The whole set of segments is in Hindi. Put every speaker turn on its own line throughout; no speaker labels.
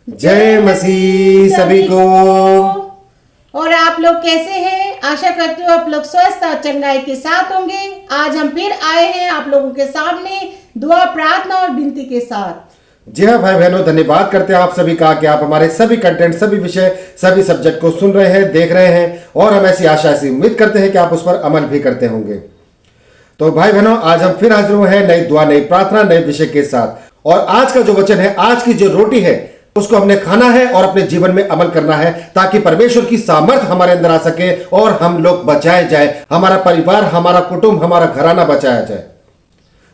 जय मसीह सभी को।
और आप लोग कैसे हैं? आशा करती हूँ आप लोग स्वस्थ और चंगाई के साथ होंगे। आज हम फिर आए हैं आप लोगों के सामने दुआ, प्रार्थना और विनती के साथ।
जी हाँ भाई बहनों, धन्यवाद करते हैं आप सभी का कि आप हमारे सभी कंटेंट, सभी विषय, सभी सब्जेक्ट को सुन रहे हैं, देख रहे हैं और हम ऐसी आशा ऐसी उम्मीद करते हैं कि आप उस पर अमल भी करते होंगे। तो भाई बहनों, आज हम फिर हाजिर हुए हैं नई दुआ, नई प्रार्थना, नए विषय के साथ। और आज का जो वचन है, आज की जो रोटी है, उसको हमने खाना है और अपने जीवन में अमल करना है ताकि परमेश्वर की सामर्थ हमारे अंदर आ सके और हम लोग बचाए जाए, हमारा परिवार, हमारा कुटुंब, हमारा घराना बचाया जाए।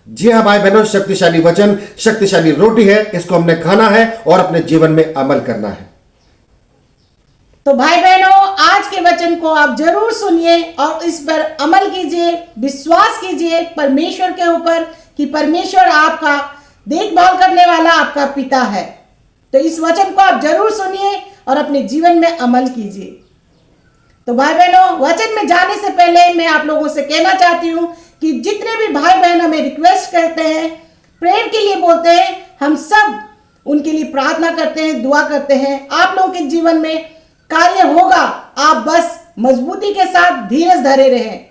जी हाँ भाई बहनों, शक्तिशाली वचन, शक्तिशाली रोटी है, इसको हमने खाना है और अपने जीवन में अमल करना है।
तो भाई बहनों, आज के वचन को आप जरूर सुनिए और इस पर अमल कीजिए, विश्वास कीजिए परमेश्वर के ऊपर कि परमेश्वर आपका देखभाल करने वाला आपका पिता है। तो इस वचन को आप जरूर सुनिए और अपने जीवन में अमल कीजिए। तो भाई बहनों, वचन में जाने से पहले मैं आप लोगों से कहना चाहती हूँ कि जितने भी भाई बहन हमें रिक्वेस्ट करते हैं, प्रेयर के लिए बोलते हैं, हम सब उनके लिए प्रार्थना करते हैं, दुआ करते हैं। आप लोगों के जीवन में कार्य होगा, आप बस मजबूती के साथ धीरज धरे रहें।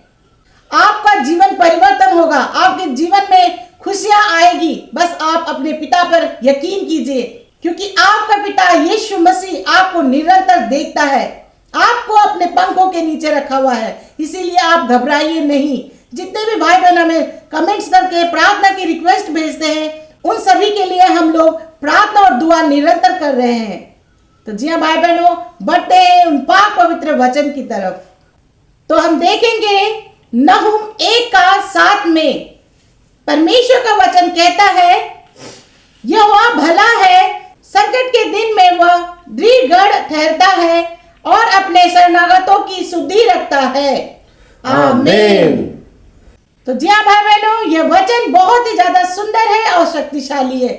आपका जीवन परिवर्तन होगा, आपके जीवन में खुशियां आएगी। बस आप अपने पिता पर यकीन कीजिए, क्योंकि आपका पिता यीशु मसीह आपको निरंतर देखता है, आपको अपने पंखों के नीचे रखा हुआ है। इसीलिए आप घबराइए नहीं। जितने भी भाई बहन हमें कमेंट्स करके प्रार्थना की रिक्वेस्ट भेजते हैं, उन सभी के लिए हम लोग प्रार्थना और दुआ निरंतर कर रहे हैं। तो जी हाँ भाई बहनों, बढ़ते हैं उन पाक पवित्र वचन की तरफ। तो हम देखेंगे नहूम 1:7 में परमेश्वर का वचन कहता है, यहोवा भला है, संकट के दिन में वह दृढ़ ठहरता है और अपने शरणागतों की सुधि रखता है। आमीन। तो जी हाँ भाई बहनों, यह वचन बहुत ही ज्यादा सुंदर है और शक्तिशाली है,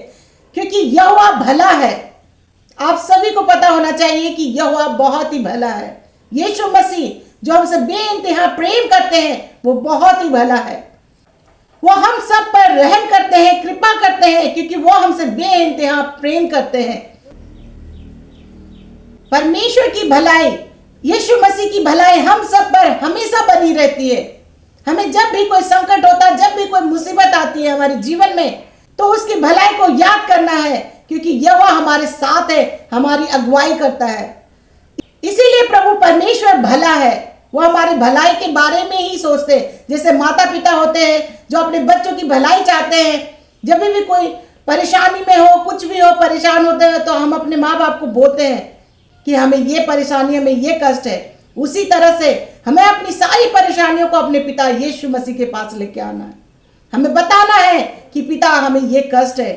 क्योंकि यहोवा भला है। आप सभी को पता होना चाहिए कि यहोवा बहुत ही भला है। यीशु मसीह जो हमसे बेइंतहा प्रेम करते हैं, वो बहुत ही भला है। वो हम सब पर रहम करते हैं, कृपा करते हैं, क्योंकि वो हमसे बेइंतहा प्रेम करते हैं। परमेश्वर की भलाई, यीशु मसीह की भलाई हम सब पर हमेशा बनी रहती है। हमें जब भी कोई संकट होता है, जब भी कोई मुसीबत आती है हमारे जीवन में, तो उसकी भलाई को याद करना है, क्योंकि यहोवा हमारे साथ है, हमारी अगुवाई करता है। इसीलिए प्रभु परमेश्वर भला है। वो हमारे भलाई के बारे में ही सोचते हैं। जैसे माता पिता होते हैं जो अपने बच्चों की भलाई चाहते हैं। जब भी कोई परेशानी में हो, कुछ भी हो, परेशान होते हैं, तो हम अपने माँ बाप को बोलते हैं कि हमें ये परेशानी, हमें ये कष्ट है। उसी तरह से हमें अपनी सारी परेशानियों को अपने पिता यीशु मसीह के पास लेके आना है। हमें बताना है कि पिता, हमें ये कष्ट है,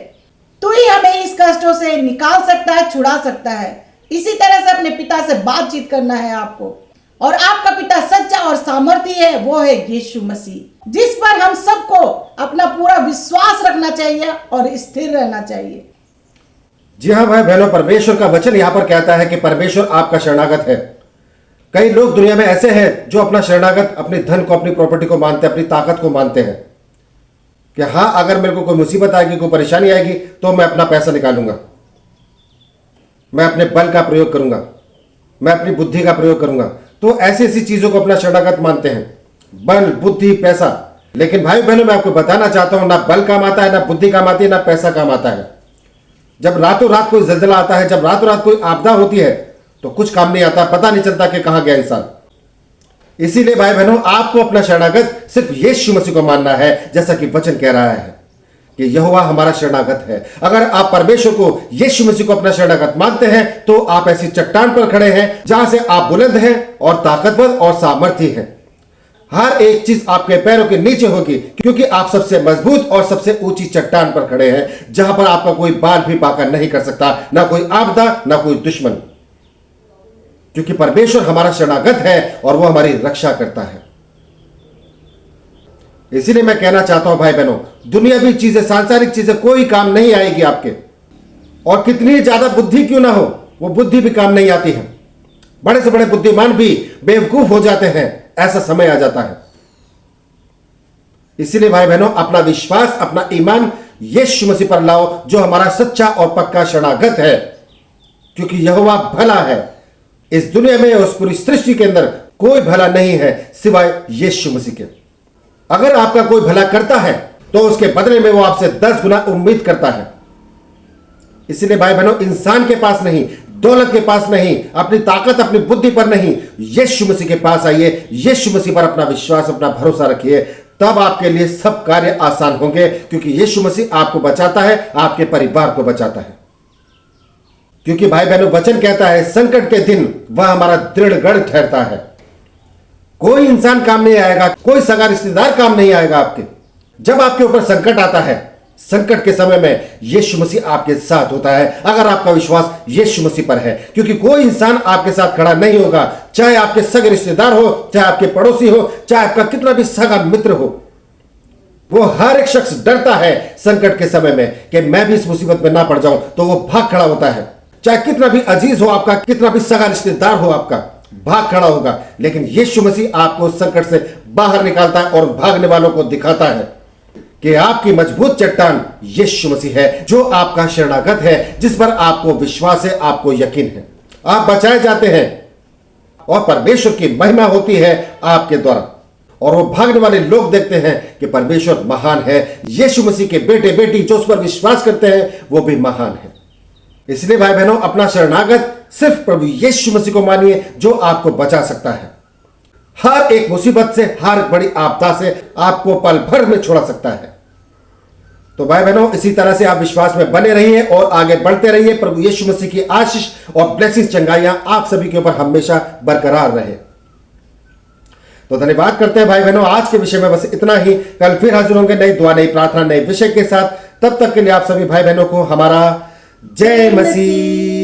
तू ही हमें इस कष्टों से निकाल सकता है, छुड़ा सकता है। इसी तरह से अपने पिता से बातचीत करना है आपको। और आपका पिता सच्चा और सामर्थी है, वो है यीशु मसीह, जिस पर हम सबको अपना पूरा विश्वास रखना चाहिए और स्थिर रहना चाहिए।
जी हाँ भाई बहनों, परमेश्वर का वचन यहाँ पर कहता है कि परमेश्वर आपका शरणागत है। कई लोग दुनिया में ऐसे हैं जो अपना शरणागत अपने धन को, अपनी प्रॉपर्टी को मानते हैं, अपनी ताकत को मानते हैं कि हाँ, अगर मेरे को कोई मुसीबत आएगी, कोई परेशानी आएगी, तो मैं अपना पैसा निकालूंगा, मैं अपने बल का प्रयोग करूंगा, मैं अपनी बुद्धि का प्रयोग करूंगा। तो ऐसी ऐसी चीजों को अपना शरणागत मानते हैं, बल, बुद्धि, पैसा। लेकिन भाई बहनों, मैं आपको बताना चाहता हूं, ना बल काम आता है, ना बुद्धि काम आती है, ना पैसा काम आता है। जब रातों रात कोई जलजला आता है, जब रातों रात कोई आपदा होती है, तो कुछ काम नहीं आता, पता नहीं चलता कि कहां गया इंसान। इसीलिए भाई बहनों, आपको अपना शरणागत सिर्फ यीशु मसीह को मानना है, जैसा कि वचन कह रहा है कि यहोवा हमारा शरणागत है। अगर आप परमेश्वर को, यीशु मसीह को अपना शरणागत मानते हैं, तो आप ऐसी चट्टान पर खड़े हैं जहां से आप बुलंद हैं और ताकतवर और सामर्थी हैं। हर एक चीज आपके पैरों के नीचे होगी, क्योंकि आप सबसे मजबूत और सबसे ऊंची चट्टान पर खड़े हैं, जहां पर आपका कोई बाल भी बांका नहीं कर सकता, ना कोई आपदा, ना कोई दुश्मन, क्योंकि परमेश्वर हमारा शरणागत है और वो हमारी रक्षा करता है। इसीलिए मैं कहना चाहता हूं भाई बहनों, दुनियावी चीजें, सांसारिक चीजें कोई काम नहीं आएगी आपके। और कितनी ज्यादा बुद्धि क्यों ना हो, वो बुद्धि भी काम नहीं आती है। बड़े से बड़े बुद्धिमान भी बेवकूफ हो जाते हैं, ऐसा समय आ जाता है। इसीलिए भाई बहनों, अपना विश्वास, अपना ईमान यीशु मसीह पर लाओ, जो हमारा सच्चा और पक्का शरणागत है। क्योंकि यहोवा भला है। इस दुनिया में उस पूरी सृष्टि के अंदर कोई भला नहीं है सिवाय यीशु मसीह के। अगर आपका कोई भला करता है तो उसके बदले में वो आपसे 10 गुना उम्मीद करता है। इसलिए भाई बहनों, इंसान के पास नहीं, दौलत के पास नहीं, अपनी ताकत अपनी बुद्धि पर नहीं, यीशु मसीह के पास आइए। यीशु मसीह पर अपना विश्वास अपना भरोसा रखिए, तब आपके लिए सब कार्य आसान होंगे, क्योंकि यीशु मसीह आपको बचाता है, आपके परिवार को बचाता है। क्योंकि भाई बहनों, वचन कहता है संकट के दिन वह हमारा दृढ़ गढ़ ठहरता है। कोई इंसान काम नहीं आएगा, कोई सगा रिश्तेदार काम नहीं आएगा आपके। जब आपके ऊपर संकट आता है, संकट के समय में यीशु मसीह आपके साथ होता है, अगर आपका विश्वास यीशु मसीह पर है। क्योंकि कोई इंसान आपके साथ खड़ा नहीं होगा, चाहे आपके सगे रिश्तेदार हो, चाहे आपके पड़ोसी हो, चाहे आपका कितना भी सगा मित्र हो। वो हर एक शख्स डरता है संकट के समय में कि मैं भी इस मुसीबत में ना पड़ जाऊं, तो वो भाग खड़ा होता है। चाहे कितना भी अजीज हो आपका, कितना भी सगा रिश्तेदार हो आपका, भाग खड़ा होगा। लेकिन यीशु मसीह आपको संकट से बाहर निकालता है और भागने वालों को दिखाता है कि आपकी मजबूत चट्टान यीशु मसीह है, जो आपका शरणागत है, जिस पर आपको विश्वास है, आपको यकीन है। आप बचाए जाते हैं और परमेश्वर की महिमा होती है आपके द्वारा। और वो भागने वाले लोग देखते हैं कि परमेश्वर महान है। यीशु मसीह के बेटे बेटी जो उस पर विश्वास करते हैं वो भी महान है। इसलिए भाई बहनों, अपना शरणागत सिर्फ प्रभु यीशु मसीह को मानिए, जो आपको बचा सकता है। हर एक मुसीबत से, हर बड़ी आपदा से आपको पल भर में छुड़ा सकता है। तो भाई बहनों, इसी तरह से आप विश्वास में बने रहिए और आगे बढ़ते रहिए। प्रभु यीशु मसीह की आशीष और ब्लेसिंग, चंगाइयां आप सभी के ऊपर हमेशा बरकरार रहे। तो धन्यवाद करते हैं भाई बहनों, आज के विषय में बस इतना ही। कल फिर हाजिर होंगे नई दुआ, नई प्रार्थना, नए विषय के साथ। तब तक के लिए आप सभी भाई बहनों को हमारा जय मसीह।